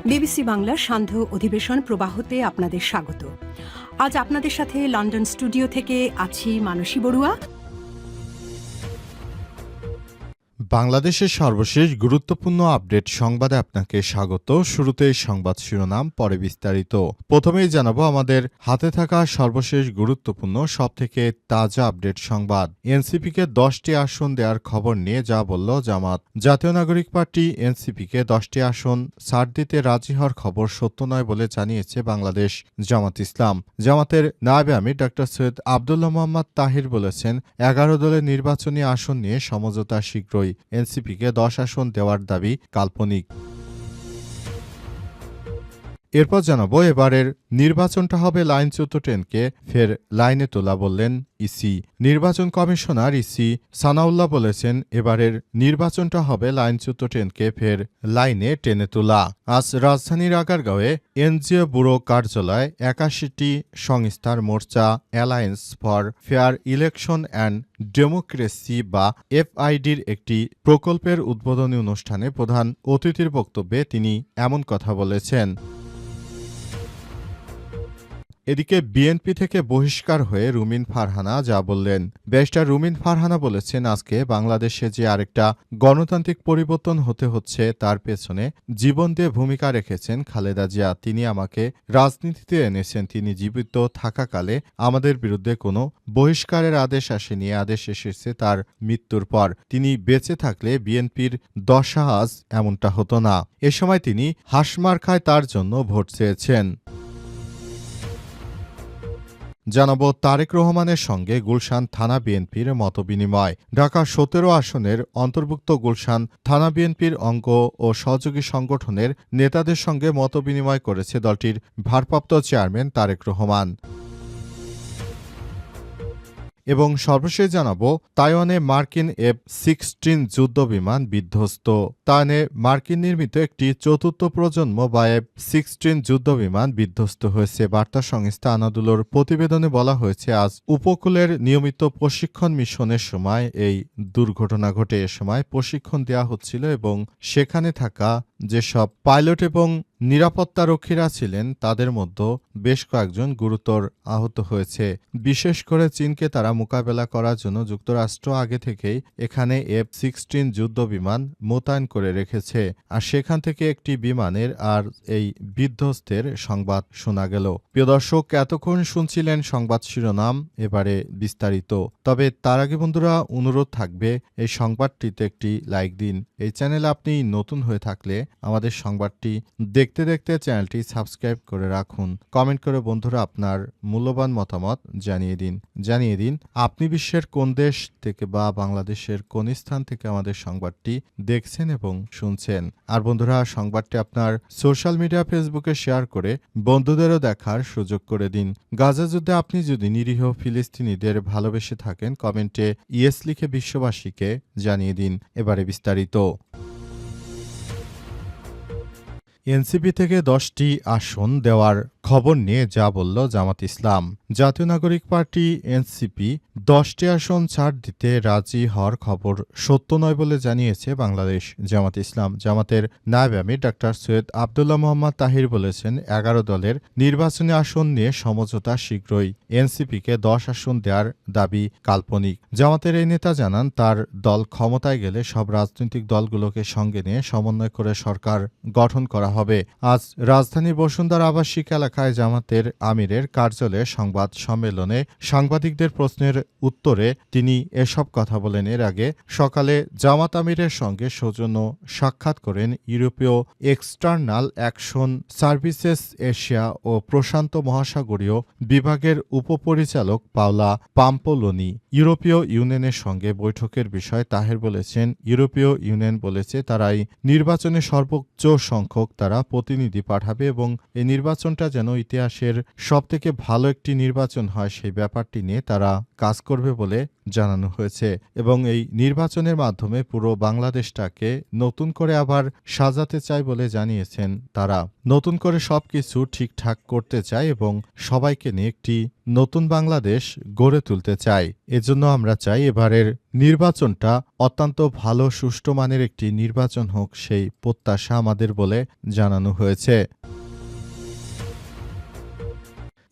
BBC বাংলার সান্ধ্য অধিবেশন প্রবাহতে আপনাদের স্বাগত। আজ আপনাদের সাথে লন্ডন স্টুডিও থেকে আছি মানসী বড়ুয়া। বাংলাদেশের সর্বশেষ গুরুত্বপূর্ণ আপডেট সংবাদে আপনাকে স্বাগত। শুরুতেই সংবাদ শিরোনাম, পরে বিস্তারিত। প্রথমেই জানাবো আমাদের হাতে থাকা সর্বশেষ গুরুত্বপূর্ণ সবথেকে তাজা আপডেট সংবাদ। এনসিপিকে 10টি আসন দেওয়ার খবর নিয়ে যা বলল জামাত। জাতীয় নাগরিক পার্টি এনসিপিকে 10টি আসন ছাড় দিতে রাজি হওয়ার খবর সত্য নয় বলে জানিয়েছে বাংলাদেশ জামাত ইসলাম। জামাতের নায়েবে আমির ডা. সৈয়দ আবদুল্লাহ মোহাম্মদ তাহির বলেছেন, 11 দলের নির্বাচনী আসন নিয়ে সমঝোতা শীঘ্রই। এনসিপিকে 10 আসন দেওয়ার দাবি কাল্পনিক। এরপর জানাবো এবারের নির্বাচনটা হবে লাইনচ্যুত ট্রেনকে ফের লাইনে তোলা বললেন ইসি। নির্বাচন কমিশনার ইসি সানাউল্লাহ বলেছেন, এবারের নির্বাচনটা হবে লাইনচ্যুত ট্রেনকে ফের লাইনে টেনে তোলা। আজ রাজধানীর আগারগাঁওয়ে এনজিও ব্যুরো কার্যালয়ে 81টি সংস্থার মোর্চা alliance for fair election and democracy বা এফআইডির একটি প্রকল্পের উদ্বোধনী অনুষ্ঠানে প্রধান অতিথির বক্তব্যে তিনি এমন কথা বলেছেন। এদিকে বিএনপি থেকে বহিষ্কার হয়ে রুমিন ফারহানা যা বললেন। ব্যারিস্টার রুমিন ফারহানা বলেছেন, আজকে বাংলাদেশে যে আরেকটা গণতান্ত্রিক পরিবর্তন হতে হচ্ছে তার পেছনে জীবন দিয়ে ভূমিকা রেখেছেন খালেদা জিয়া। তিনি আমাকে রাজনীতিতে এনেছেন। তিনি জীবিত থাকাকালে আমাদের বিরুদ্ধে কোনো বহিষ্কারের আদেশ আসেনি। আদেশ এসেছে তার মৃত্যুর পর। তিনি বেঁচে থাকলে বিএনপির দশা আজ এমনটা হতো না। এ সময় তিনি হাঁসমার্কায় তার জন্য ভোট চেয়েছেন। জানাবো তারেক রহমানের সঙ্গে গুলশান থানা বিএনপির মতবিনিময়। ঢাকা 17 আসনের অন্তর্ভুক্ত গুলশান থানা বিএনপির অঙ্গ ও সহযোগী সংগঠনের নেতাদের সঙ্গে মতবিনিময় করেছে দলটির ভারপ্রাপ্ত চেয়ারম্যান তারেক রহমান। এবং সর্বশেষ জানাবো তাইওয়ানে মার্কিন F-16 যুদ্ধবিমান বিধ্বস্ত। তাইওয়ানে মার্কিন নির্মিত একটি চতুর্থ প্রজন্ম বা F-16 যুদ্ধবিমান বিধ্বস্ত হয়েছে। বার্তা সংস্থা আনাদুলোর প্রতিবেদনে বলা হয়েছে, আজ উপকূলের নিয়মিত প্রশিক্ষণ মিশনের সময় এই দুর্ঘটনা ঘটে। এ সময় প্রশিক্ষণ দেওয়া হচ্ছিল এবং সেখানে থাকা যেসব পাইলট এবং নিরাপত্তারক্ষীরা ছিলেন তাদের মধ্যে বেশ কয়েকজন গুরুতর আহত হয়েছে। বিশেষ করে চীনকে তারা মোকাবেলা করার জন্য যুক্তরাষ্ট্র আগে থেকেই এখানে F-16 যুদ্ধবিমান মোতায়েন করে রেখেছে। আর সেখান থেকে একটি বিমানের আর এই বিধ্বস্তের সংবাদ শোনা গেল। প্রিয় দর্শক, এতক্ষণ শুনছিলেন সংবাদ শিরোনাম, এবারে বিস্তারিত। তবে তার আগে বন্ধুরা অনুরোধ থাকবে এই সংবাদটিতে একটি লাইক দিন। এই চ্যানেলে আপনি নতুন হয়ে থাকলে আমাদের সংবাদটি দেখতে দেখতে চ্যানেলটি সাবস্ক্রাইব করে রাখুন। কমেন্ট করে বন্ধুরা আপনার মূল্যবান মতামত জানিয়ে দিন আপনি বিশ্বের কোন দেশ থেকে বা বাংলাদেশের কোন স্থান থেকে আমাদের সংবাদটি দেখছেন এবং শুনছেন। আর বন্ধুরা সংবাদটি আপনার সোশ্যাল মিডিয়া ফেসবুকে শেয়ার করে বন্ধুদেরও দেখার সুযোগ করে দিন। গাজা যুদ্ধে আপনি যদি নিরীহ ফিলিস্তিনিদের ভালোবেসে থাকেন কমেন্টে ইয়েস লিখে বিশ্ববাসীকে জানিয়ে দিন। এবারে বিস্তারিত। এনসিপি থেকে 10টি আসন দেওয়ার খবর নিয়ে যা বলল জামাত ইসলাম। জাতীয় নাগরিক পার্টি এনসিপি 10টি আসন ছাড় দিতে রাজি হওয়ার খবর সত্য নয় বলে জানিয়েছে বাংলাদেশ জামাত ইসলাম। জামাতের নায়েবে আমির ডা. সৈয়দ আবদুল্লাহ মোহাম্মদ তাহির বলেছেন, 11 দলের নির্বাচনী আসন নিয়ে সমঝোতা শীঘ্রই। এনসিপিকে 10 আসন দেওয়ার দাবি কাল্পনিক। জামাতের এই নেতা জানান, তার দল ক্ষমতায় গেলে সব রাজনৈতিক দলগুলোকে সঙ্গে নিয়ে সমন্বয় করে সরকার গঠন করা হবে। আজ রাজধানীর বসুন্ধরা আবাসিক এলাকায় জামাতের আমিরের কার্যালয়ে সংবাদ সম্মেলনে সাংবাদিকদের প্রশ্নের উত্তরে তিনি এসব কথা বলেন। এর আগে সকালে জামাত আমিরের সঙ্গে সৌজন্য সাক্ষাৎ করেন ইউরোপীয় এক্সটার্নাল অ্যাকশন সার্ভিসেস এশিয়া ও প্রশান্ত মহাসাগরীয় বিভাগের উপপরিচালক পাওলা পাম্পোলোনি। ইউরোপীয় ইউনিয়নের সঙ্গে বৈঠকের বিষয়ে তাহের বলেছেন, ইউরোপীয় ইউনিয়ন বলেছে তারাই নির্বাচনে সর্বোচ্চ সংখ্যক তারা প্রতিনিধি পাঠাবে এবং এই নির্বাচনটা যেন ইতিহাসের সবথেকে ভালো একটি নির্বাচন হয় সেই ব্যাপারটি নিয়ে তারা কাজ করবে বলে জানানো হয়েছে এবং এই নির্বাচনের মাধ্যমে পুরো বাংলাদেশটাকে নতুন করে আবার সাজাতে চায় বলে জানিয়েছেন তারা। নতুন করে সবকিছু ঠিকঠাক করতে চায় এবং সবাইকে নিয়ে একটি নতুন বাংলাদেশ গড়ে তুলতে চায়। এজন্য আমরা চাই এবারের নির্বাচনটা অত্যন্ত ভালো সুষ্ঠু মানের একটি নির্বাচন হোক, সেই প্রত্যাশা আমাদের বলে জানানো হয়েছে।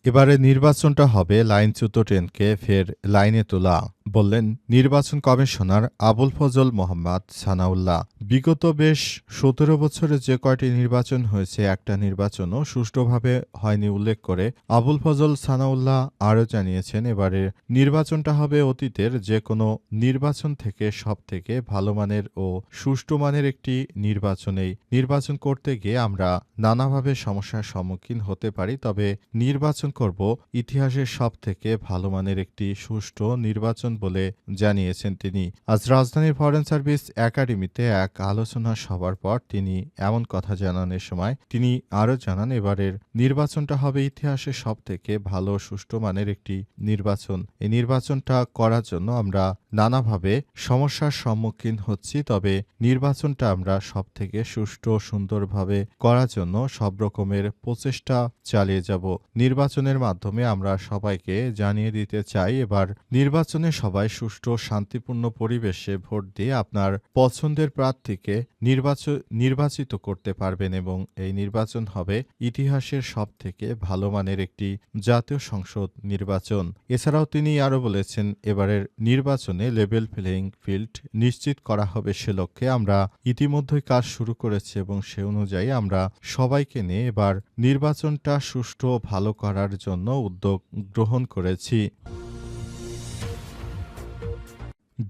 এবারে নির্বাচনটা হবে লাইনচ্যুত ট্রেনকে ফের লাইনে তোলা, বললেন নির্বাচন কমিশনার আবুল ফজল মোহাম্মদ সানাউল্লাহ। বিগত বেশ ১৭ বছরে যে কয়টি নির্বাচন হয়েছে একটা নির্বাচনও সুষ্ঠুভাবে হয়নি উল্লেখ করে আবুল ফজল সানাউল্লাহ আরও জানিয়েছেন এবারের নির্বাচনটা হবে অতীতের যে কোনো নির্বাচন থেকে সবথেকে ভালো মানের ও সুষ্ঠু মানের একটি নির্বাচন। এই নির্বাচন করতে গিয়ে আমরা নানাভাবে সমস্যার সম্মুখীন হতে পারি, তবে নির্বাচন করব ইতিহাসের সবথেকে ভালো মানের একটি সুষ্ঠু নির্বাচন বলে জানিয়েছেন তিনি। আজ রাজধানীর ফরেন সার্ভিস একাডেমিতে এক আলোচনা সভার পর তিনি এমন কথা জানানোর সময় তিনি আরও জানান এবারের নির্বাচনটা হবে ইতিহাসের সবথেকে ভালো সুষ্ঠু মানের একটি নির্বাচন। এই নির্বাচনটা করার জন্য আমরা নানাভাবে সমস্যার সম্মুখীন হচ্ছি, তবে নির্বাচনটা আমরা সবথেকে সুষ্ঠু সুন্দরভাবে করার জন্য সব রকমের প্রচেষ্টা চালিয়ে যাব। নির্বাচনের মাধ্যমে আমরা সবাইকে জানিয়ে দিতে চাই এবার নির্বাচনে সবাই সুষ্ঠু শান্তিপূর্ণ পরিবেশে ভোট দিয়ে আপনার পছন্দের প্রার্থীকে নির্বাচিত করতে পারবেন এবং এই নির্বাচন হবে ইতিহাসের সবথেকে ভালো মানের একটি জাতীয় সংসদ নির্বাচন। এছাড়াও তিনি আরও বলেছেন এবারের নির্বাচনে লেভেল প্লেইং ফিল্ড নিশ্চিত করা হবে সে লক্ষ্যে আমরা ইতিমধ্যেই কাজ শুরু করেছি এবং সে অনুযায়ী আমরা সবাইকে নিয়ে এবার নির্বাচনটা সুষ্ঠু ও ভালো করার জন্য উদ্যোগ গ্রহণ করেছি।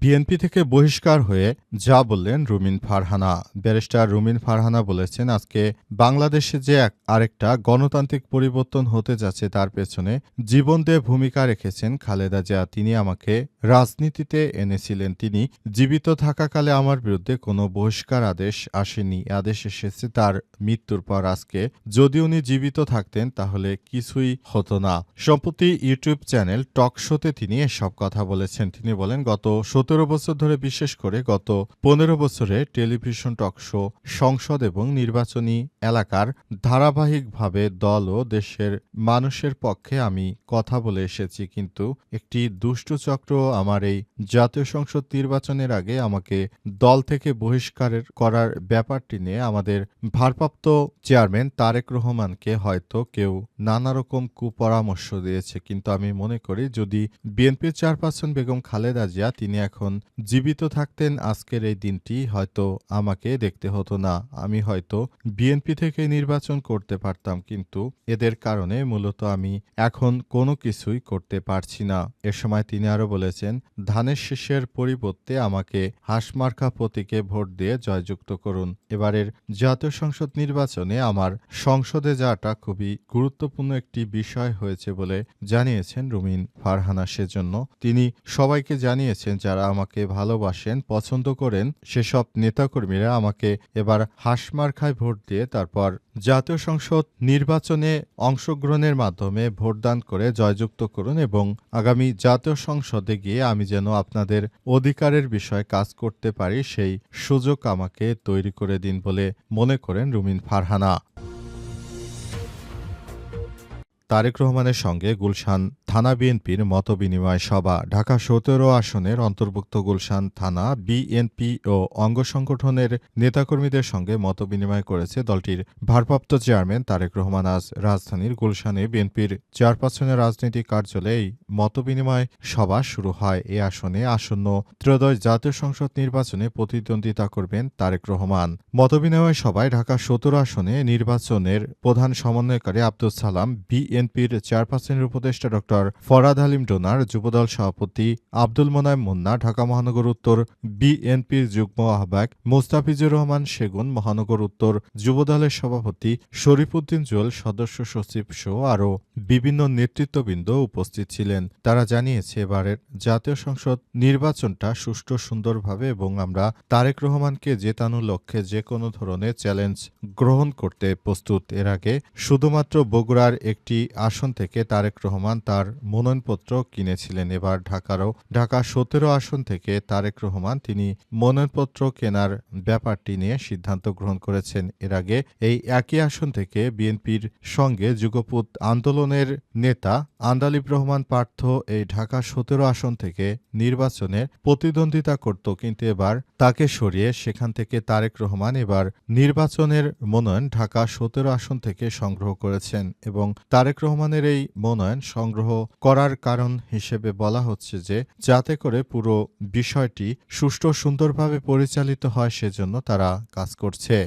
বিএনপি থেকে বহিষ্কার হয়ে যা বললেন রুমিন ফারহানা। ব্যারিস্টার রুমিন ফারহানা বলেছেন আজকে বাংলাদেশে যে আরেকটা গণতান্ত্রিক পরিবর্তন হতে যাচ্ছে তার পেছনে জীবন দিয়ে ভূমিকা রেখেছেন খালেদা জিয়া। তিনি আমাকে রাজনীতিতে এনেছিলেন। তিনি জীবিত থাকাকালে আমার বিরুদ্ধে কোনো বহিষ্কার আদেশ আসেনি, আদেশ এসেছে তার মৃত্যুর পর। আজকে যদি উনি জীবিত থাকতেন তাহলে কিছুই হতো না। সম্প্রতি ইউটিউব চ্যানেল টক শোতে তিনি এসব কথা বলেছেন। তিনি বলেন গত ১৭ বছর ধরে, বিশেষ করে গত ১৫ বছরে টেলিভিশন টক শো, সংসদ এবং নির্বাচনী এলাকার ধারাবাহিকভাবে দল ও দেশের মানুষের পক্ষে আমি কথা বলে এসেছি, কিন্তু একটি দুষ্ট চক্র আমার এই জাতীয় সংসদ নির্বাচনের আগে আমাকে দল থেকে বহিষ্কার করার ব্যাপারটি নিয়ে আমাদের ভারপ্রাপ্ত চেয়ারম্যান তারেক রহমানকে হয়তো কেউ নানা রকম কুপরামর্শ দিয়েছে, কিন্তু আমি মনে করি যদি বিএনপির চেয়ারপারসন বেগম খালেদা জিয়া তিনি এখন জীবিত থাকতেন আজকের এই দিনটি হয়তো আমাকে দেখতে হতো না। আমি হয়তো বিএনপি থেকে নির্বাচন করতে পারতাম, কিন্তু এদের কারণে মূলত আমি এখন কোনো কিছুই করতে পারছি না। এ সময় তিনি আরও বলেছেন ধানের শীষের পরিবর্তে আমাকে হাঁসমার্কা প্রতীকে ভোট দিয়ে জয়যুক্ত করুন। এবারের জাতীয় সংসদ নির্বাচনে আমার সংসদে যাওয়াটা খুবই গুরুত্বপূর্ণ একটি বিষয় হয়েছে বলে জানিয়েছেন রুমিন ফারহানা। সেজন্য তিনি সবাইকে জানিয়েছেন যারা আমাকে ভালোবাসেন, পছন্দ করেন সেসব নেতাকর্মীরা আমাকে এবার হাঁসমার্কায় ভোট দিয়ে তারপর জাতীয় সংসদ নির্বাচনে অংশগ্রহণের মাধ্যমে ভোটদান করে জয়যুক্ত করুন এবং আগামী জাতীয় সংসদে গিয়ে আমি যেন আপনাদের অধিকারের বিষয়ে কাজ করতে পারি সেই সুযোগ আমাকে তৈরি করে দিন বলে মনে করেন রুমিন ফারহানা। তারেক রহমানের সঙ্গে গুলশান থানা বিএনপির মতবিনিময় সভা। ঢাকা ১৭ আসনের অন্তর্ভুক্ত গুলশান থানা বিএনপি ও অঙ্গ সংগঠনের নেতাকর্মীদের সঙ্গে মতবিনিময় করেছে দলটির ভারপ্রাপ্ত চেয়ারম্যান তারেক রহমান। আজ রাজধানীর গুলশানে বিএনপির চেয়ারপারসনের রাজনৈতিক কার্যালয়ে এই মতবিনিময় সভা শুরু হয়। এ আসনে আসন্ন ত্রয়োদশ জাতীয় সংসদ নির্বাচনে প্রতিদ্বন্দ্বিতা করবেন তারেক রহমান। মতবিনিময় সভায় ঢাকা ১৭ আসনে নির্বাচনের প্রধান সমন্বয়কারী আব্দুস সালাম, বিএনপি বিএনপির চেয়ারপারসনের উপদেষ্টা ডক্টর ফরহাদ হালিম ডোনার, যুবদল সভাপতি আব্দুল মোনায়েম মুন্না, ঢাকা মহানগর উত্তর বিএনপির যুগ্ম আহ্বায়ক মোস্তাফিজুর রহমান সেগুন, মহানগর উত্তর যুবদলের সভাপতি শরীফ উদ্দিন জুয়েল, সদস্য সচিব সহ আরও বিভিন্ন নেতৃত্ববৃন্দ উপস্থিত ছিলেন। তারা জানিয়েছে এবারের জাতীয় সংসদ নির্বাচনটা সুষ্ঠু সুন্দরভাবে এবং আমরা তারেক রহমানকে জেতানোর লক্ষ্যে যে কোনো ধরনের চ্যালেঞ্জ গ্রহণ করতে প্রস্তুত। এর আগে শুধুমাত্র বগুড়ার একটি আসন থেকে তারেক রহমান তার মনোনয়নপত্র কিনেছিলেন। এবার ঢাকা 17 আসন থেকে তারেক রহমান তিনি মনোনয়নপত্র কেনার ব্যাপারটি নিয়ে সিদ্ধান্ত গ্রহণ করেছেন। এর আগে এই একই আসন থেকে বিএনপির সঙ্গে যুগপৎ আন্দোলনের নেতা আন্দালিব রহমান পার্থ এই ঢাকা 17 আসন থেকে নির্বাচনে প্রতিদ্বন্দ্বিতা করত, কিন্তু এবার তাকে সরিয়ে সেখান থেকে তারেক রহমান এবার নির্বাচনের মনোনয়ন ঢাকা 17 আসন থেকে সংগ্রহ করেছেন এবং তারেক রহমানের এই মনোনয়ন সংগ্রহ করার কারণ হিসেবে বলা হচ্ছে যে যাতে করে পুরো বিষয়টি সুষ্ঠু সুন্দরভাবে পরিচালিত হয় সেজন্য তারা কাজ করছে।